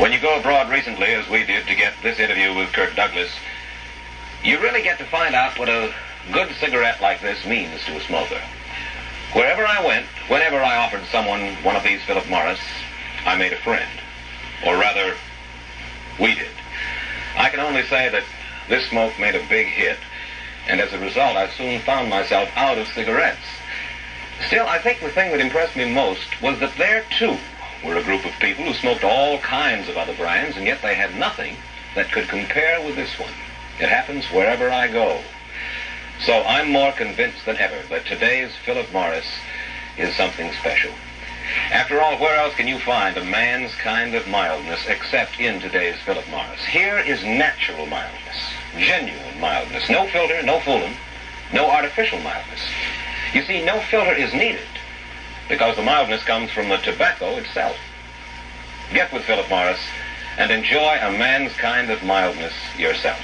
When you go abroad recently, as we did, to get this interview with Kirk Douglas, you really get to find out what a good cigarette like this means to a smoker. Wherever I went, whenever I offered someone one of these Philip Morris, I made a friend. Or rather, we did. I can only say that this smoke made a big hit, and as a result, I soon found myself out of cigarettes. Still, I think the thing that impressed me most was that there, too, were a group of people who smoked all kinds of other brands, and yet they had nothing that could compare with this one. It happens wherever I go. So I'm more convinced than ever that today's Philip Morris is something special. After all, where else can you find a man's kind of mildness except in today's Philip Morris? Here is natural mildness, genuine mildness, no filter, no fooling, no artificial mildness. You see, no filter is needed because the mildness comes from the tobacco itself. Get with Philip Morris and enjoy a man's kind of mildness yourself.